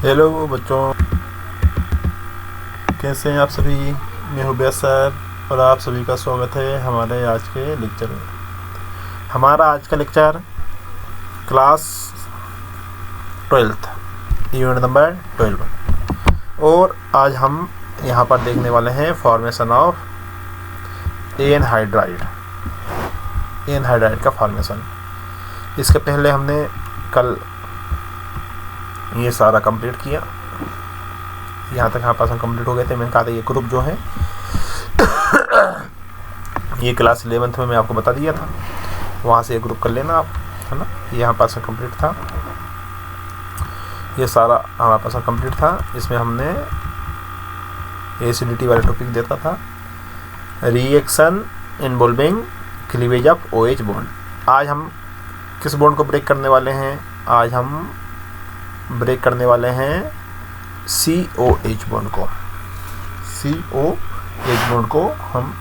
Hello बच्चों, कैसे हैं आप सभी। मैं हूँ बैस सर और आप सभी का स्वागत है हमारे आज के लेक्चर में। हमारा आज का lecture class 12th unit number 12 और आज हम यहाँ पर देखने वाले हैं फॉर्मेशन ऑफ एनहाइड्राइड का फॉर्मेशन। इसके पहले हमने कल ये सारा कंप्लीट किया, यहाँ तक हमारे पास हम कंप्लीट हो गए थे। मैंने कहा था ये ग्रुप जो है ये क्लास 11th में मैं आपको बता दिया था, वहाँ से ये ग्रुप कर लेना आप, है ना। यहाँ पास में कंप्लीट था, ये सारा हमारे पास में कंप्लीट था। इसमें हमने एसिडिटी वाले टॉपिक देता था, reaction involving cleavage of OH bond. आज हम किस बॉन्ड को ब्रेक करने वाले हैं? आज हम ब्रेक करने वाले हैं COH बॉन्ड को। COH बॉन्ड को हम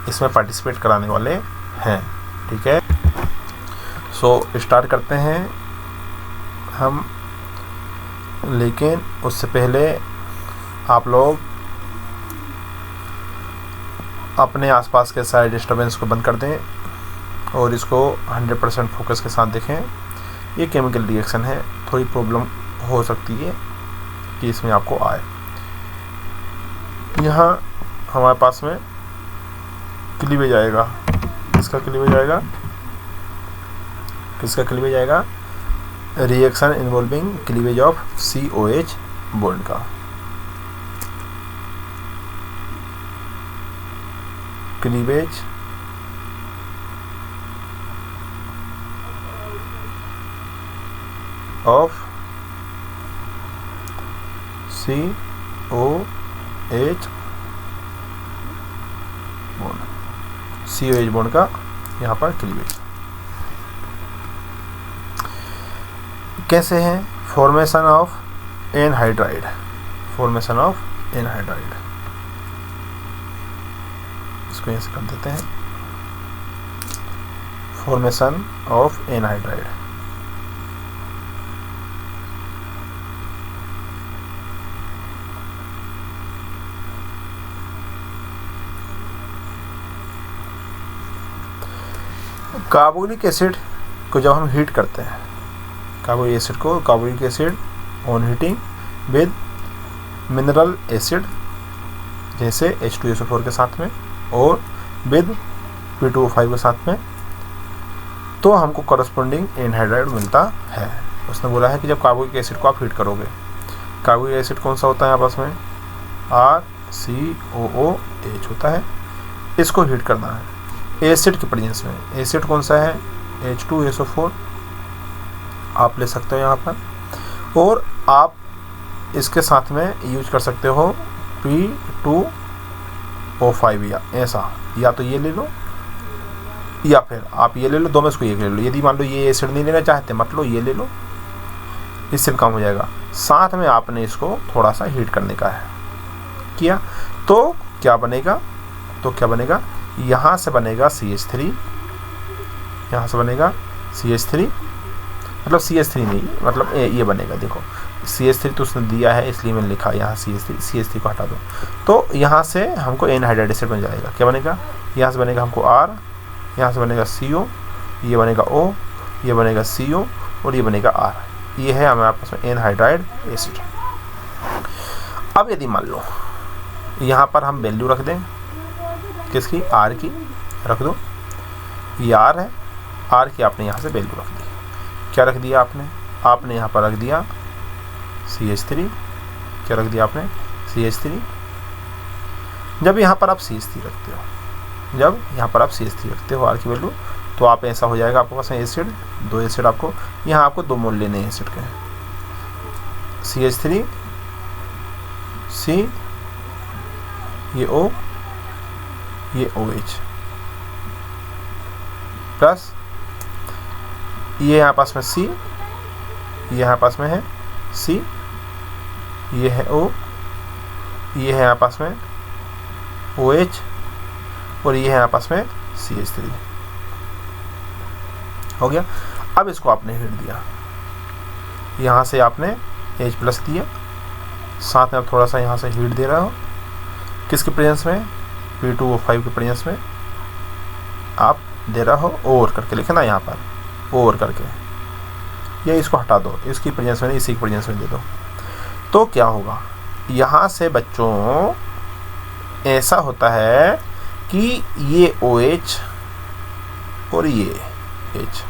इसमें पार्टिसिपेट कराने वाले हैं, ठीक है। सो स्टार्ट करते हैं हम, लेकिन उससे पहले आप लोग अपने आसपास के सारे डिस्टर्बेंस को बंद कर दें और इसको 100% फोकस के साथ देखें। ये केमिकल रिएक्शन है, थोड़ी प्रॉब्लम हो सकती है कि इसमें आपको आए। यहाँ हमारे पास में क्लीवेज आएगा, किसका क्लीवेज आएगा? किसका क्लीवेज आएगा? Reaction involving cleavage of COH bond का। Cleavage of COH bond, COH bond का यहाँ पर क्लीवेज कैसे है? Formation of anhydride, formation of anhydride, इसको यहाँ से कर देते हैं। Formation of anhydride, carbonic acid को जब हम हीट करते हैं, carbonic acid on heating with mineral acid जैसे H2SO4 के साथ में और विद P2O5 के साथ में, तो हमको करस्पॉन्डिंग एनहाइड्राइड मिलता है। उसने बोला है कि जब कार्बोनिक एसिड को आप हीट करोगे, कार्बोनिक एसिड कौन सा होता है आपस में? RCOOH होता है। इसको हीट करना है एसिड के प्रेजेंस में। एसिड कौन सा है? H2SO4 आप ले सकते हो यहाँ पर, और आप इसके साथ में यूज कर सकते हो P2O5 या ऐसा, या तो ये ले लो या फिर आप ये ले लो, दो में से कोई एक ले लो। यदि मान लो ये एसिड नहीं लेना चाहते मत लो, ये ले लो, इससे भी काम हो जाएगा। साथ में आपने इसको थोड़ा सा हीट करने का है, किया तो क्या बनेगा? यहाँ से बनेगा CH3, यहाँ से बनेगा CH3, मतलब CH3 नहीं, मतलब ये बनेगा। देखो CH3 तो उसने दिया है इसलिए मैंने लिखा यहाँ CH3 को हटा दो, तो यहाँ से हमको एनहाइड्राइड एसिड बन जाएगा। क्या बनेगा? यहाँ से बनेगा हमको R, यहाँ से बनेगा CO, ये बनेगा O, ये बनेगा CO और ये बनेगा R। ये है हमारे पास में एनहाइड्राइड एसिड। अब यदि मान लो यहाँ पर हम वैल्यू रख दें, किसकी? R की रख दो, ये R है, R की आपने यहाँ से वैल्यू रख दी। क्या रख दिया आपने यहाँ पर रख दिया CH3। क्या रख दिया आपने? CH3। जब यहाँ पर आप CH3 रखते हो, R की वैल्यू, तो आप ऐसा हो जाएगा आपके पास एसिड, दो एसिड आपको, यहाँ आपको 2 मोल लेने हैं एसिड के, CH3 C, ये O, ये OH प्लस ये यहाँ पास में C, ये यहाँ पास में है C, ये है O, ये है यहाँ पास में OH और ये है यहाँ पास में CH3। हो गया। अब इसको आपने हीट दिया, यहाँ से आपने H प्लस दिया, साथ में आप थोड़ा सा यहाँ से हीट दे रहा हो, किसके प्रेजेंस में, P2O5 के प्रेजेंस में आप दे रहा हो, ओवर करके लिखे ना यहाँ पर, ओवर करके, या इसको हटा दो, इसकी प्रेजेंस में, इसी की प्रेजेंस में दे दो। तो क्या होगा, यहाँ से बच्चों ऐसा होता है कि ये OH और ये H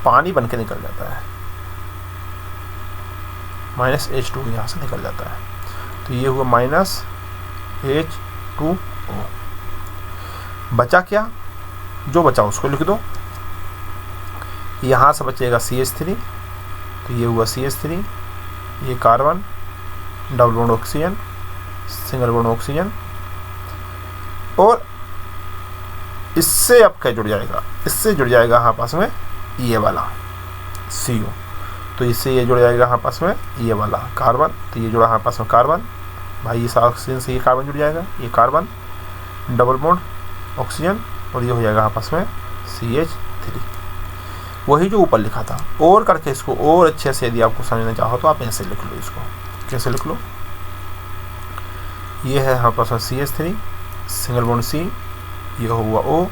पानी बन के निकल जाता है, -H2 यहाँ से निकल जाता है। तो ये हुआ -H2O। बचा क्या, जो बचा उसको लिख दो। यहाँ से बचेगा CH3, तो ये हुआ CH3, ये carbon, double bond oxygen, single bond oxygen, और इससे अब क्या जुड़ जाएगा, इससे जुड़ जाएगा यहाँ पास में ये वाला CO, तो इससे ये जुड़ जाएगा यहाँ पास में ये वाला कार्बन, तो ये जुड़ा यहाँ पास में कार्बन, भाई इस ऑक्सीजन से ये कार्बन जुड़ जाएगा, ये कार्बन, डबल बॉन्ड ऑक्सीजन, और ये हो जाएगा यहाँ पास में CH3। वही जो ऊपर लिखा था, और करके इसको और अच्छे से यदि आपको समझना चाहो तो आप ऐसे लिख लो, इसको कैसे लिख लो, ये है यहाँ पास में CH3, सिंगल बॉन्ड C, ये हुआ O,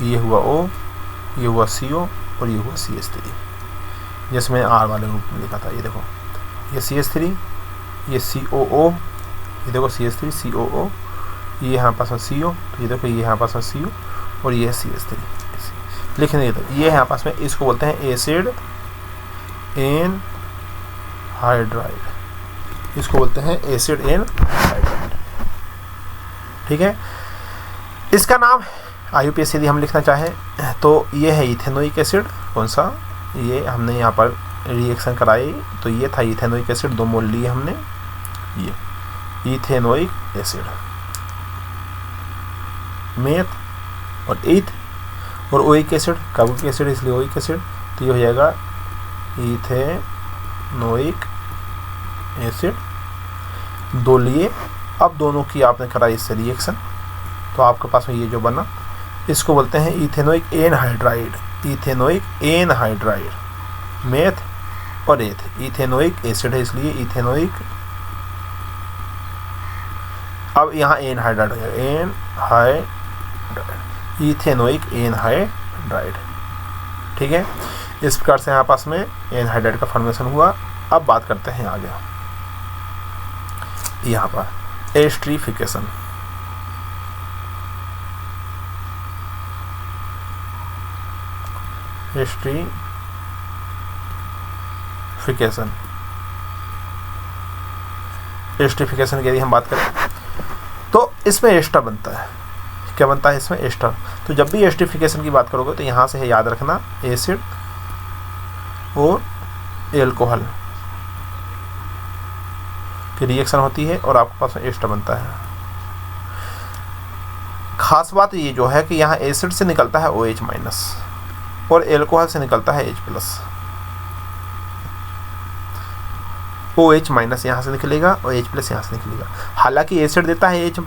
ये हुआ O, ये हुआ CO, और ये हुआ CH3, जिसमें R वाले रूप में लिखा था। ये देखो, ये CH3, ये COO, ये देखो CH3 COO, ये यहाँ पास में CO, तो ये देखो ये यहाँ पास में CO, और ये है CH3 लिखने देते। ये यहाँ पास में इसको बोलते हैं एसिड एन हाइड्राइड, इसको बोलते हैं एसिड एन हाइड्राइड, ठीक है। इसका नाम IUPAC यदि हम लिखना चाहें तो ये है इथेनोइक एसिड। कौन सा, ये हमने यहाँ पर रिएक्शन कराई तो ये था इथेनोइक एसिड, 2 मोल लिए हमने, ये इथेनोइक एसिड, मेथ और ईथ, और ओइक एसिड, कार्बोनिक एसिड इसलिए ओइक एसिड, तो ये हो जाएगा इथेनोइक एसिड, 2 लिए। अब दोनों की आपने कराई इससे रिएक्शन, तो आपके पास में ये जो बना, इसको बोलते हैं ethanoic anhydride, ethanoic anhydride, meth और एथ, इथेनोइक एसिड है इसलिए इथेनोइक, अब यहाँ एनहाइड्राइड हो जाएगा, एनहाइड्राइड, इथेनोइक एनहाइड्राइड, ठीक है। इस प्रकार से यहाँ पास में एनहाइड्राइड का फॉर्मेशन हुआ। अब बात करते हैं आगे, यहाँ पर एस्ट्रीफिकेशन, एस्ट्रीफिकेशन, एस्ट्रीफिकेशन की यदि हम बात करें तो इसमें एस्टर बनता है। क्या बनता है इसमें, एस्टर। तो जब भी एस्ट्रीफिकेशन की बात करोगे तो यहाँ से है याद रखना, एसिड और एल्कोहल की रिएक्शन होती है और आपके पास में एस्टर बनता है। खास बात ये जो है कि यहाँ एसिड से निकलता है OH माइनस और एल्कोहल से निकलता है H प्लस। OH माइनस यहाँ से निकलेगा और H प्लस यहाँ से निकलेगा। हालांकि एसिड देता है H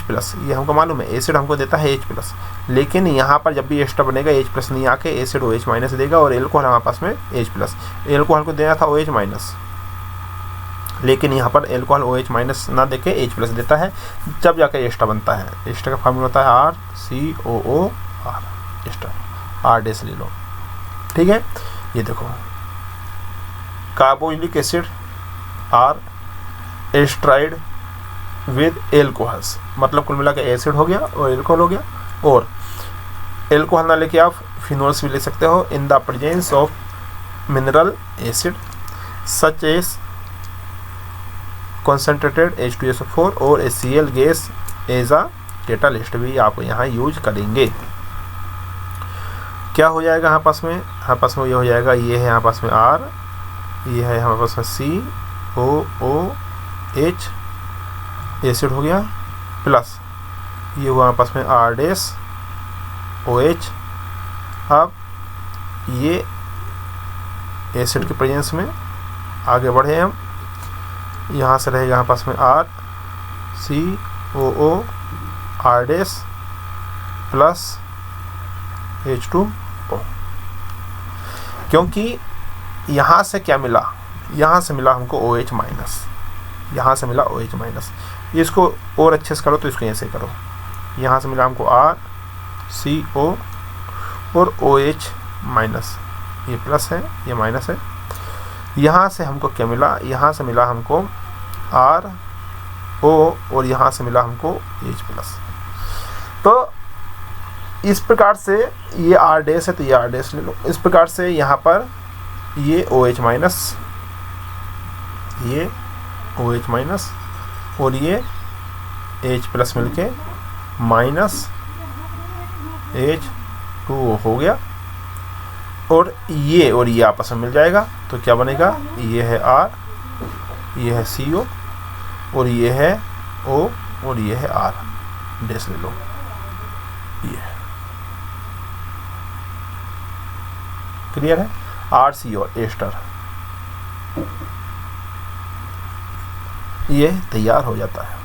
प्लस, ये हमको मालूम है, एसिड हमको देता है H प्लस, लेकिन यहाँ पर जब भी एस्टर बनेगा H प्लस नहीं आके एसिड OH माइनस देगा और एल्कोहल हमारे पास में H प्लस। एल्कोहल को देना था OH माइनस, लेकिन यहाँ पर एल्कोहल OH माइनस ना देके H प्लस देता है, जब जाकर एस्टर बनता है। एस्टर का फॉर्मूला होता है RCOOR, एस्टर, R डैश ले लो, ठीक है। ये देखो, carboxylic acid are esterified with alcohols, मतलब कुल मिला के एसिड हो गया और एल्कोहल हो गया। और एल्कोहल ना लेके आप फिनोल्स भी ले सकते हो in the presence of mineral acid such as concentrated H2SO4 और HCl gas as a catalyst भी आप यहाँ यूज करेंगे। क्या हो जाएगा यहाँ पास में, यहाँ पास में ये हो जाएगा, ये है यहाँ पास में R, ये है हमारे पास में COOH एसिड हो गया, प्लस ये हुआ हमारे पास में R डैश OH। अब ये एसिड के प्रेजेंस में आगे बढ़े हम, यहाँ से रहेगा हमारे पास में RCOO R dash plus H2O, क्योंकि यहाँ से क्या मिला, यहाँ से मिला हमको OH माइनस, यहाँ से मिला OH माइनस। इसको और अच्छे से करो तो इसको ऐसे करो, यहाँ से मिला हमको RCO और OH माइनस, ये प्लस है ये माइनस है। यहाँ से हमको क्या मिला, यहाँ से मिला हमको RO और यहाँ से मिला हमको H प्लस। तो इस प्रकार से ये R डैश है तो ये R डैश ले लो। इस प्रकार से यहाँ पर ये OH माइनस, ये OH माइनस और ये H प्लस मिलके माइनस H2O हो गया, और ये आपस में मिल जाएगा तो क्या बनेगा, ये है R, ये है CO और ये है O और ये है R डैश ले लो। ये क्लियर है, RCO एस्टर, ये तैयार हो जाता है।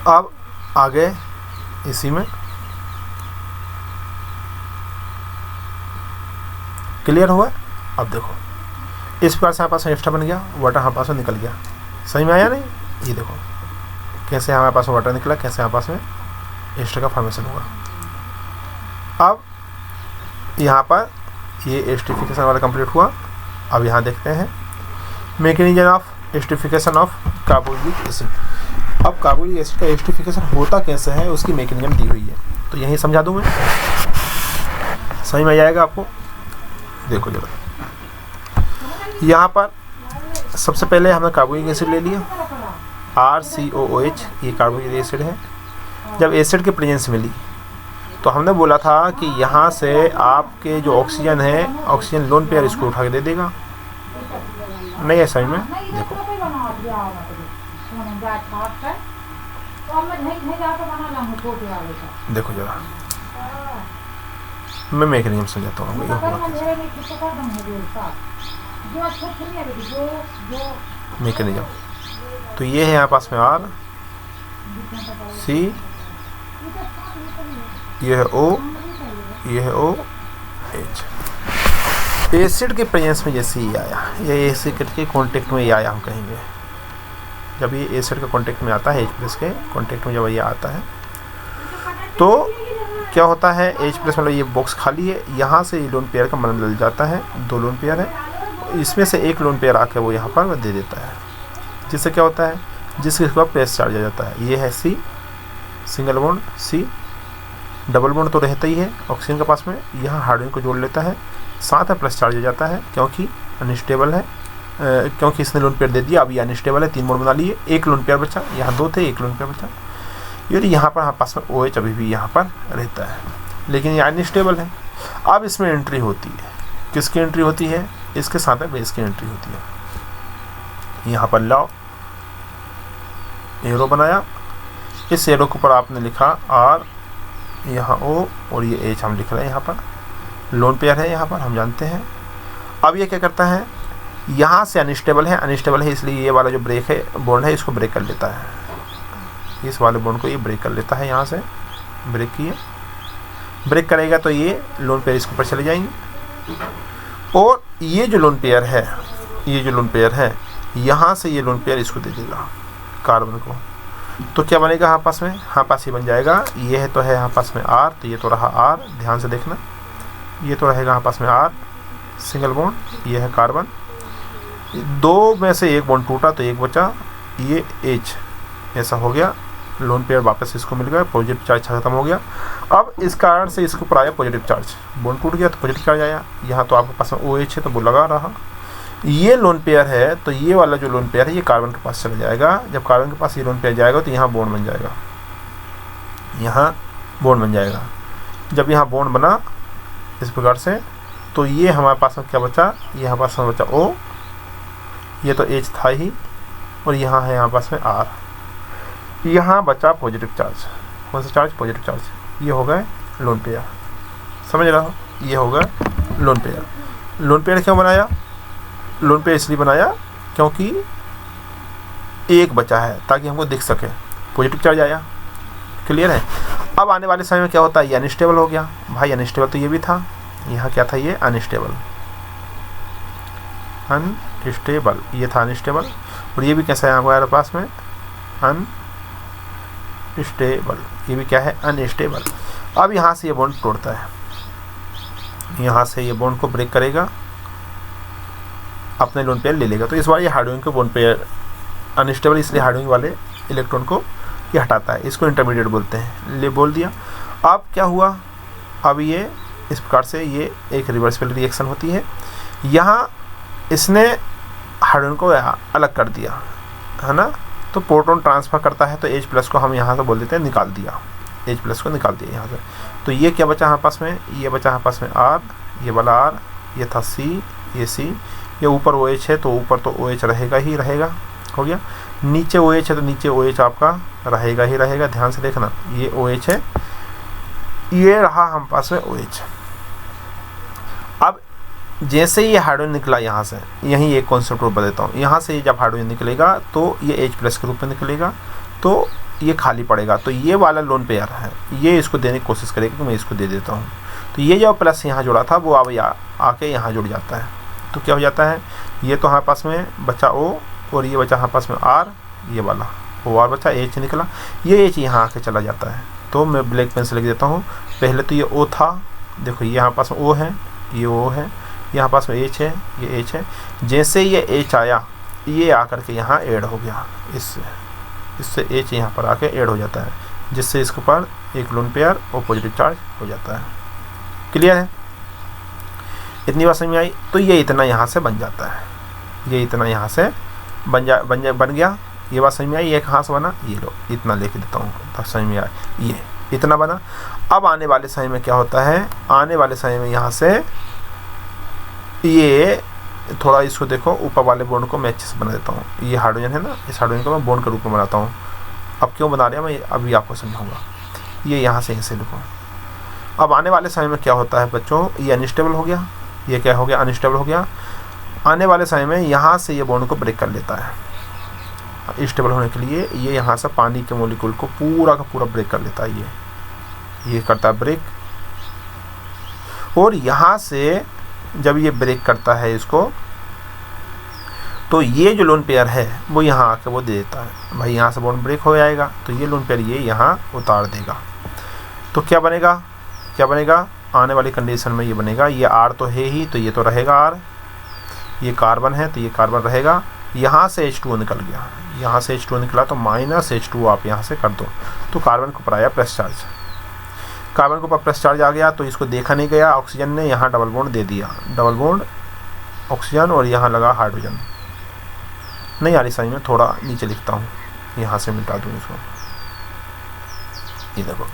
अब आगे इसी में क्लियर हुआ। अब देखो इस प्रकार से हमारे पास एस्टर बन गया, वाटर हमारे पास में निकल गया। सही में आया नहीं, ये देखो कैसे हमारे पास में वाटर निकला, कैसे हमारे पास में एस्टर का फॉर्मेशन हुआ। अब यहाँ पर ये एस्टरिफिकेशन वाला कंप्लीट हुआ। अब यहाँ देखते हैं mechanism of esterification of carboxylic acid. अब कार्बोक्सिलिक एसिड का एस्टरिफिकेशन होता कैसे है उसकी मैकेनिज्म दी हुई है, तो यही समझा दूँ मैं, समझ में आ जाएगा आपको। देखो जरा, यहाँ पर सबसे पहले हमने कार्बोक्सिलिक एसिड ले लिया, RCOOH, ये कार्बोक्सिलिक एसिड है। जब एसिड की प्रेजेंस मिली तो हमने बोला था कि यहाँ से आपके जो ऑक्सीजन है, ऑक्सीजन लोन पेयर इसको उठा के दे देगा। नहीं है समझ में, देखो देखो जरा मैं मैकेनिज्म समझाता हूँ। मैकेनिज्म तो ये है यहाँ पास में R, C, ये है O, ये है OH। एसिड के प्रेजेंस में जैसे ही आया, ये एसिड के कांटेक्ट में ही आया, हम कहेंगे जब ये एसिड के कांटेक्ट में आता है, H प्लस के कांटेक्ट में जब ये आता है तो क्या होता है, H प्लस मतलब ये बॉक्स खाली है, यहाँ से ये लोन पेयर का मन मिल जाता है, 2 लोन पेयर है, इसमें से एक लोन पेयर आके वो यहाँ पर दे देता है, जिससे क्या होता है, जिसके बाद प्लस चार्ज आ जाता है। ये है C, single bond C, double bond तो रहता ही है ऑक्सीजन के पास में, यहाँ हाइड्रोजन को जोड़ लेता है, साथ में प्लस चार्ज हो जाता है क्योंकि अनस्टेबल है, क्योंकि इसने लोन पेयर दे दिया। अब ये अनस्टेबल है, 3 बॉन्ड बना लिए, 1 लोन पेयर बचा, यहाँ 2 थे, 1 लोन पेयर बचा। ये यहाँ पर हमारे पास में OH अभी भी यहाँ पर रहता है, लेकिन ये अनस्टेबल है। अब इसमें एंट्री होती है, किसकी एंट्री होती है, इसके साथ में बेस की एंट्री होती है। यहाँ पर लाओ एरो बनाया, इस एरो के ऊपर आपने लिखा R, यहाँ O और ये H हम लिख रहे हैं, यहाँ पर लोन पेयर है, यहाँ पर हम जानते हैं। अब ये क्या करता है, यहाँ से अनस्टेबल है इसलिए ये वाला जो ब्रेक है बॉन्ड है इसको ब्रेक कर लेता है, इस वाले बॉन्ड को ये ब्रेक कर लेता है, यहाँ से ब्रेक किए, ब्रेक करेगा तो ये लोन पेयर इसके ऊपर चले जाएंगे, और ये जो लोन पेयर है, ये जो लोन पेयर है यहाँ से ये लोन पेयर इसको दे देगा कार्बन को, तो क्या बनेगा हमारे पास में, हमारे पास ये बन जाएगा, ये है तो है हमारे पास में R, तो ये तो रहा R, ध्यान से देखना, ये तो रहेगा हमारे पास में R सिंगल बॉन्ड, ये है कार्बन, 2 में से 1 बॉन्ड टूटा तो 1 बचा, ये H, ऐसा हो गया, लोन पेयर वापस इसको मिल गया, पॉजिटिव चार्ज खत्म हो गया। अब इस कारण से इसके ऊपर आया पॉजिटिव चार्ज, बॉन्ड टूट गया तो पॉजिटिव चार्ज आया, यहाँ तो आपके पास में OH है तो वो लगा रहा। ये लोन पेयर है तो ये वाला जो लोन पेयर है ये कार्बन के पास चला जाएगा, जब कार्बन के पास ये लोन पेयर जाएगा तो यहाँ बॉन्ड बन जाएगा, यहाँ बॉन्ड बन जाएगा। जब यहाँ बॉन्ड बना इस प्रकार से तो ये हमारे पास में क्या बचा, ये हमारे पास में बचा O, ये तो H था ही, और यहाँ है हमारे पास में R, यहाँ बचा पॉजिटिव चार्ज, कौन सा चार्ज, पॉजिटिव चार्ज, ये हो गए लोन पेयर, समझ रहा हो, ये हो गया लोन पेयर। लोन पेयर क्यों बनाया, लोन पेयर इसलिए बनाया क्योंकि एक बचा है ताकि हमको दिख सके, पॉजिटिव चार्ज आया, क्लियर है। अब आने वाले समय में क्या होता है, ये अनस्टेबल हो गया, भाई अनस्टेबल तो ये भी था, यहाँ क्या था, ये अनस्टेबल, अनस्टेबल, ये था अनस्टेबल, और ये भी कैसा है हमारे पास में अनस्टेबल, ये भी क्या है अनस्टेबल। अब यहाँ से ये बॉन्ड तोड़ता है, यहाँ से ये बॉन्ड को ब्रेक करेगा, अपने लोन पेयर ले लेगा। तो इस बार ये हाइड्रोजन के बॉन्ड पेयर अनस्टेबल, इसलिए हाइड्रोजन वाले इलेक्ट्रॉन को ये हटाता है, इसको इंटरमीडिएट बोलते हैं। ले बोल दिया। अब क्या हुआ, अब ये इस प्रकार से ये एक रिवर्सिबल रिएक्शन होती है। यहाँ इसने हाइड्रोजन को अलग कर दिया है ना, तो प्रोटॉन ट्रांसफ़र करता है, तो H+ को हम यहाँ से बोल देते हैं निकाल दिया, H+ को निकाल दिया यहाँ से। तो ये क्या बचा हमारे पास में, ये बचा हमारे पास में R, ये वाला R, ये था C, ये C, ये ऊपर OH है तो ऊपर तो OH रहेगा ही रहेगा, हो गया। नीचे OH है तो नीचे OH आपका रहेगा ही रहेगा, ध्यान से देखना, ये OH है, ये रहा हम पास में OH। अब जैसे ये हाइड्रोजन निकला यहाँ से, यहीं एक कॉन्सेप्ट और बता देता हूँ, यहाँ से जब हाइड्रोजन निकलेगा तो ये H+ के रूप में निकलेगा, तो ये खाली पड़ेगा, तो ये वाला लोन पेयर है, ये इसको देने की कोशिश करेगा कि मैं इसको दे देता हूँ। तो ये जो प्लस यहाँ जुड़ा था वो अब आके यहाँ जुड़ जाता है, तो क्या हो जाता है, ये तो हमारे पास में बचा O, और ये बचा हमारे पास में R, ये वाला OR बचा, H निकला, ये H यहाँ आके चला जाता है। तो मैं ब्लैक पेन से लिख देता हूँ, पहले तो ये O था, देखो ये यहाँ पास में O है, ये O है, यहाँ पास में H है, ये H है। जैसे ये H आया, ये आकर के यहाँ ऐड हो गया, इससे H यहाँ पर आके ऐड हो जाता है, जिससे इसके ऊपर एक लोन पेयर और पॉजिटिव चार्ज हो जाता है। क्लियर है, इतनी बात समझ में आई। तो ये इतना यहाँ से बन जाता है, ये इतना यहाँ से बन गया, ये बात समझ में आई। ये कहाँ से बना, ये लो इतना लेके देता हूँ तब समझ में आए, ये इतना बना। अब आने वाले समय में क्या होता है, आने वाले समय में यहाँ से ये थोड़ा इसको देखो, ऊपर वाले बॉन्ड को मैं अच्छे से बना देता हूँ। ये हाइड्रोजन है ना, इस हाइड्रोजन को मैं बॉन्ड के रूप में बनाता हूँ। अब क्यों बना रहा मैं अभी आपको समझाऊंगा। ये यहाँ से ऐसे लिखो। अब आने वाले समय में क्या होता है बच्चों, ये अनस्टेबल हो गया, ये क्या हो गया अनस्टेबल हो गया। आने वाले समय में यहाँ से ये बॉन्ड को ब्रेक कर लेता है स्टेबल होने के लिए। ये यहाँ से पानी के मॉलिक्यूल को पूरा का पूरा ब्रेक कर लेता है, ये करता है ब्रेक। और यहाँ से जब ये ब्रेक करता है इसको, तो ये जो लोन पेयर है वो यहाँ आके वो दे देता है, भाई यहाँ से बॉन्ड ब्रेक हो जाएगा, तो ये लोन पेयर ये यहाँ उतार देगा। तो क्या बनेगा, क्या बनेगा आने वाली कंडीशन में, ये बनेगा, ये R तो है ही, तो ये तो रहेगा R, ये कार्बन है तो ये कार्बन रहेगा। यहाँ से H2O निकल गया, यहाँ से H2O निकला तो -H2O आप यहाँ से कर दो, तो कार्बन के ऊपर आया प्लस चार्ज, कार्बन के ऊपर प्लस चार्ज आ गया। तो इसको देखा नहीं गया, ऑक्सीजन ने यहाँ डबल बॉन्ड दे दिया, डबल बॉन्ड ऑक्सीजन, और यहाँ लगा हाइड्रोजन। नहीं आ रही समझ में, थोड़ा नीचे लिखता हूँ, यहाँ से मिटा दूँ इसको, ये देखो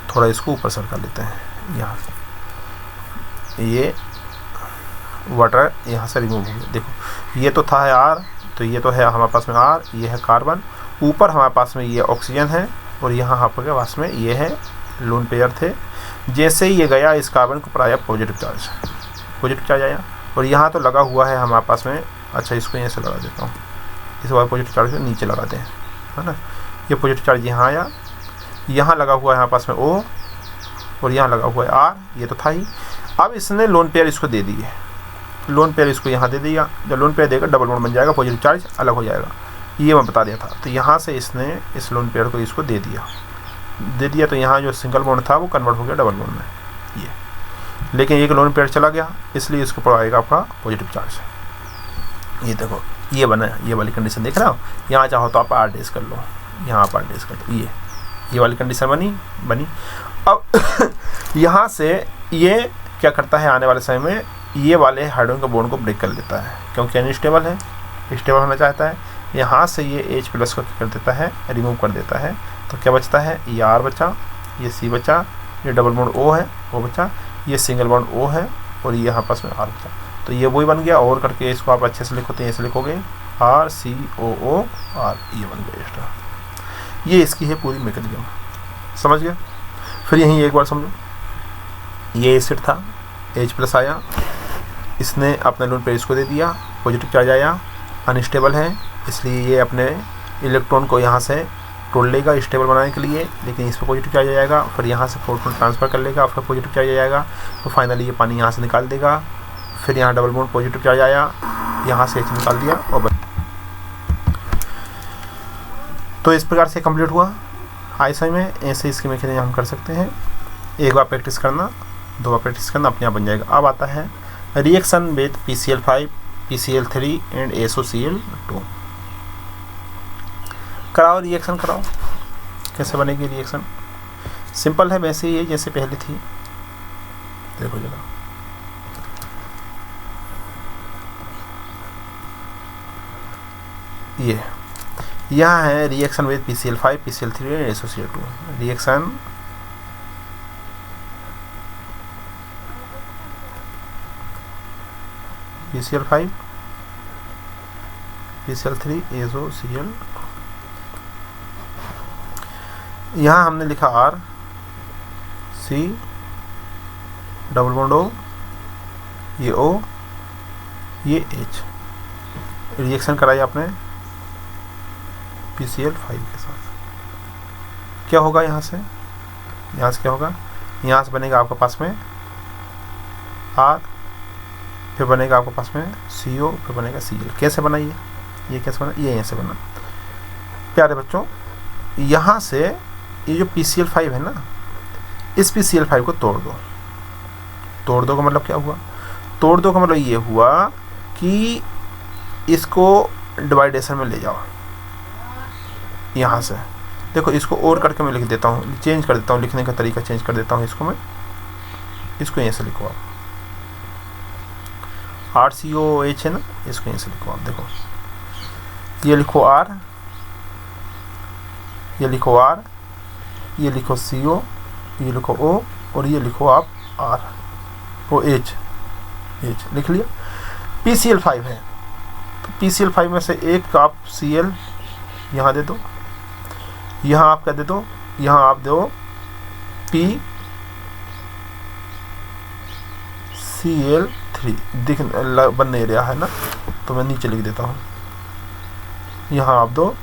थोड़ा इसको ऊपर सर कर लेते हैं, यहाँ से ये वाटर यहाँ से रिमूव हो गया। देखो ये तो था है R, तो ये तो है हमारे पास में R, ये है कार्बन, ऊपर हमारे पास में ये ऑक्सीजन है, और यहाँ आपके पास में ये है लोन पेयर थे। जैसे ही ये गया इस कार्बन के ऊपर आया पॉजिटिव चार्ज आया, और यहाँ तो लगा हुआ है हमारे पास में। अच्छा इसको यहाँ से लगा देता हूँ, इस बार पॉजिटिव चार्ज को नीचे लगाते हैं, है ना। ये पॉजिटिव चार्ज यहाँ आया, यहाँ लगा हुआ है हमारे पास में O, और यहाँ लगा हुआ है R, ये तो था ही। अब इसने लोन पेयर इसको दे दिए, लोन पेयर इसको यहाँ दे दिया। जब लोन पेयर देगा डबल बॉन्ड बन जाएगा, पॉजिटिव चार्ज अलग हो जाएगा, ये मैं बता दिया था। तो यहाँ से इसने इस लोन पेयर को इसको दे दिया, तो यहाँ जो सिंगल बॉन्ड था वो कन्वर्ट हो गया डबल बॉन्ड में, ये। लेकिन एक लोन पेयर चला गया, इसलिए इसको ऊपर आएगा आपका पॉजिटिव चार्ज। ये देखो ये बना, ये वाली कंडीशन देख रहे हो। यहाँ चाहो तो आप R डेस कर लो, यहाँ आप R डेस कर लो, ये वाली कंडीशन बनी। अब यहाँ से ये क्या करता है, आने वाले समय में ये वाले हाइड्रोजन के बॉन्ड को ब्रेक कर लेता है, क्योंकि अनस्टेबल है, स्टेबल होना चाहता है। यहाँ से ये H+ को क्या कर देता है, रिमूव कर देता है। तो क्या बचता है, ये R बचा, ये C बचा, ये डबल बॉन्ड O है वो बचा, ये सिंगल बॉन्ड O है, और ये यहाँ पास में R बचा। तो ये वही बन गया, और करके इसको आप अच्छे से लिखोते हैं, ऐसे लिखोगे RCOOR, ये बन गया एक्स्ट्रा। ये इसकी है पूरी मैकेनिज्म, समझ गया। फिर यहीं एक बार समझो, ये एसिड था, H+ आया, इसने अपने लोन पेयर इसको दे दिया, पॉजिटिव चार्ज आया, अनस्टेबल है, इसलिए ये अपने इलेक्ट्रॉन को यहाँ से तोड़ लेगा स्टेबल बनाने के लिए, लेकिन इस पर पॉजिटिव चार्ज आ जाएगा। फिर यहाँ से प्रोटॉन ट्रांसफ़र कर लेगा, फिर पॉजिटिव चार्ज आ जाएगा, तो फाइनली ये पानी यहाँ से निकाल देगा। फिर यहाँ डबल बॉन्ड पॉजिटिव चार्ज आया, यहाँ से H निकाल दिया और तो इस प्रकार से कंप्लीट हुआ आईएसआई में। ऐसे इसकी मैकेनिज्म हम कर सकते हैं। एक बार प्रैक्टिस करना, दो बार प्रैक्टिस करना, अपने आप बन जाएगा। अब आता है reaction with PCl5, PCl3 and SOCl2। कराओ, रिएक्शन कराओ। कैसे बनेगी रिएक्शन? सिंपल है, वैसे ही है जैसे पहले थी। देखो जरा, ये यहाँ है reaction with PCl5, PCl3 and SOCl2। Reaction PCl5, PCl3, SOCl। यहाँ हमने लिखा R, C, double bond O, ये O, ये H। रिएक्शन कराई आपने PCl5 के साथ। क्या होगा यहाँ से क्या होगा? यहाँ से बनेगा आपके पास में R, फिर बनेगा आपके पास में CO, फिर बनेगा Cl। कैसे बना ये कैसे बना? ये ऐसे बना। प्यारे बच्चों, यहाँ से ये जो PCl5 है ना, इस PCl5 को तोड़ दो का मतलब क्या हुआ? तोड़ दो का मतलब ये हुआ कि इसको डिवाइडेशन में ले जाओ। यहाँ से देखो, इसको और करके मैं लिख देता हूँ, चेंज कर देता हूँ, लिखने का तरीका चेंज कर देता हूँ। इसको यहाँ से लिखो आप, RCOH है ना, इसको यहाँ से लिखो आप। देखो, ये लिखो R, ये लिखो R, ये लिखो CO, ये लिखो O, और ये लिखो आप R ओ H लिख लिया। PCl5 है तो PCl5 में से एक आप Cl यहाँ दे दो, यहाँ आप क्या दे दो, यहाँ आप दो PCl3। दिख बन नहीं रहा है ना, तो मैं नीचे लिख देता हूँ। यहाँ आप दो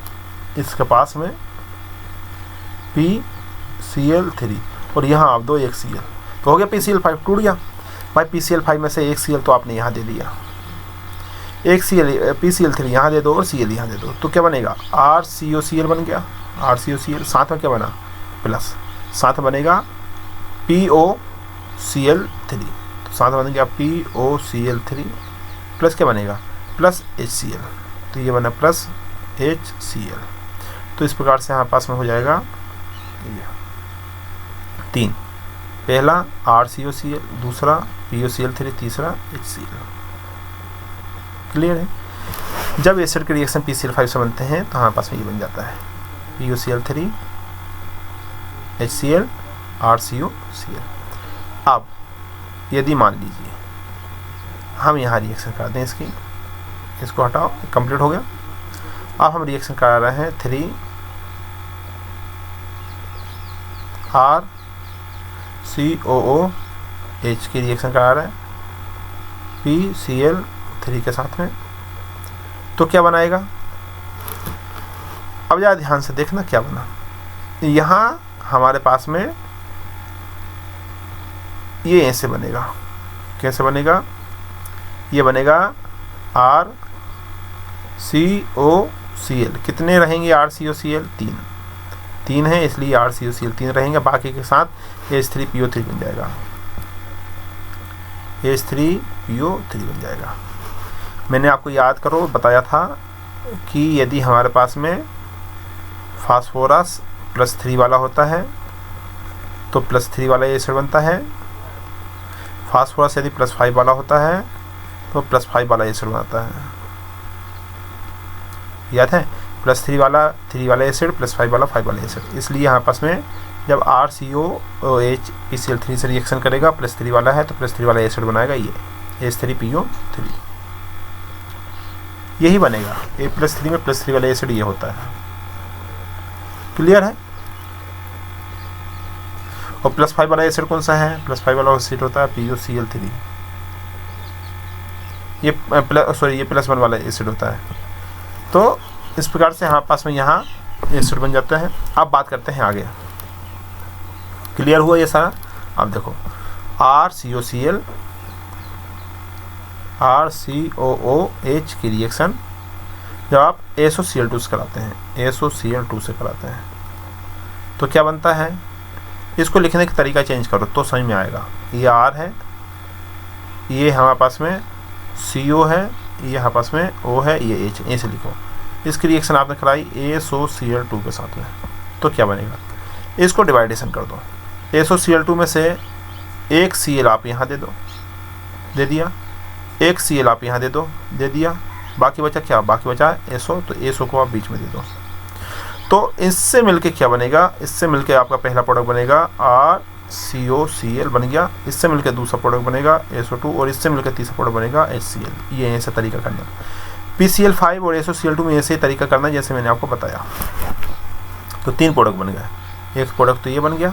इसके पास में PCl3 और यहाँ आप दो एक Cl, तो हो गया PCl5 टूट गया भाई। PCl5 में से एक Cl तो आपने यहाँ दे दिया, एक PCl3 यहाँ दे दो और Cl यहाँ दे दो, तो क्या बनेगा? RCOCl बन गया। RCOCl साथ में क्या बना? प्लस, साथ में बनेगा POCl3, तो साथ में बन गया POCl3 प्लस क्या बनेगा? प्लस HCl, तो ये बना प्लस HCl। तो इस प्रकार से यहाँ पास में हो जाएगा ये 3, पहला RCOCl, दूसरा POCl3, तीसरा HCl। क्लियर है? जब एसिड के रिएक्शन PCl5 से बनते हैं तो हमारे पास में ये बन जाता है POCl3, HCl, RCOCl। अब यदि मान लीजिए हम यहाँ रिएक्शन कर दें इसको हटाओ, कंप्लीट हो गया। अब हम रिएक्शन करा रहे हैं 3RCOOH की रिएक्शन करा रहे हैं PCl3 के साथ में, तो क्या बनाएगा? अब ज़रा ध्यान से देखना क्या बना। यहाँ हमारे पास में ये ऐसे बनेगा। कैसे बनेगा? ये बनेगा RCOCl। कितने रहेंगे RCOCl? 3 है, इसलिए RCOCl 3 रहेंगे। बाकी के साथ H3PO3 बन जाएगा, H3PO3 बन जाएगा। मैंने आपको याद करो बताया था कि यदि हमारे पास में फास्फोरस +3 वाला होता है तो +3 वाला एसिड बनता है। फास्फोरस यदि +5 वाला होता है तो +5 वाला एसिड बनता है। याद है? +3 वाला 3 वाला एसिड, +5 वाला 5 वाला एसिड। इसलिए यहाँ पास में जब RCOOH PCl3 से रिएक्शन करेगा, +3 वाला है तो +3 वाला एसिड बनाएगा ये H3PO3। यही बनेगा A+3 में +3 वाला एसिड ये होता है। क्लियर है? और +5 वाला एसिड कौन सा है? +5 वाला एसिड होता है POCl3। ये +1 वाला एसिड होता है। तो इस प्रकार से हमारे पास में यहाँ एसिड बन जाता है। अब बात करते हैं आगे। क्लियर हुआ ये सारा? अब देखो RCOCl RCOOH की रिएक्शन जब आप SOCl2 से कराते हैं, SOCl2 से कराते हैं तो क्या बनता है, इसको लिखने का तरीका चेंज करो तो समझ में आएगा। ये R है, ये हमारे पास में CO है, ये हमारे पास में O है, ये H, ऐसे लिखो। इसकी रिएक्शन आपने कराई SOCl2 के साथ में, तो क्या बनेगा, इसको डिवाइडेशन कर दो। SOCl2 में से एक Cl आप यहाँ दे दो, दे दिया, एक Cl आप यहाँ दे दिया, बाकी बचा क्या, बाकी बचा SO, तो SO को आप बीच में दे दो। तो इससे मिलके क्या बनेगा, इससे मिलके आपका पहला प्रोडक्ट बनेगा RCOCl बन गया, इससे मिलके दूसरा प्रोडक्ट बनेगा SO2 और इससे मिलके तीसरा प्रोडक्ट बनेगा HCl। ये ऐसा तरीका करना। PCl5 और SOCl2 में ऐसे ही तरीका करना जैसे मैंने आपको बताया। तो 3 प्रोडक्ट बन गए। एक प्रोडक्ट तो ये बन गया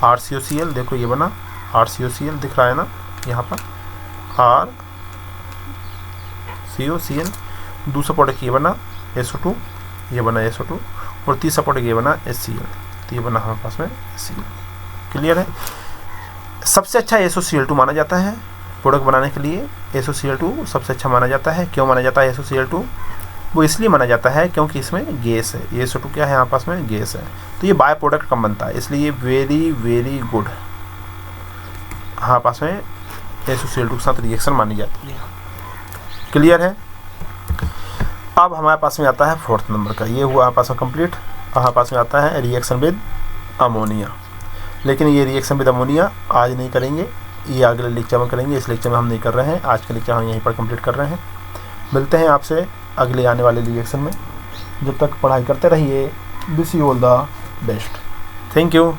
RCOCl, देखो ये बना RCOCl दिख रहा है ना यहाँ पर, RCOCl। दूसरा प्रोडक्ट ये बना SO2, ये बना SO2 और तीसरा प्रोडक्ट ये बना HCl, तो ये बना हमारे पास में HCl। क्लियर है। सबसे अच्छा SOCl2 माना जाता है प्रोडक्ट बनाने के लिए। SOCl2 सबसे अच्छा माना जाता है। क्यों माना जाता है SOCl2? वो इसलिए माना जाता है क्योंकि इसमें गैस है। ये SO2 क्या है, हमारे पास में गैस है, तो ये बाय प्रोडक्ट कम बनता है, इसलिए ये वेरी गुड हमारे पास में SOCl2 के साथ रिएक्शन मानी जाती है। क्लियर है। अब हमारे पास में आता है 4th नंबर का, ये हुआ हमारे पास में कंप्लीट। हमारे पास में आता है रिएक्शन विद अमोनिया, लेकिन ये रिएक्शन विद अमोनिया आज नहीं करेंगे, ये अगले लेक्चर में करेंगे। इस लेक्चर में हम नहीं कर रहे हैं, आज का लेक्चर हम यहीं पर कंप्लीट कर रहे हैं। मिलते हैं आपसे अगले आने वाले रिएक्शन में। जब तक पढ़ाई करते रहिए। Wish you all the best. Thank you.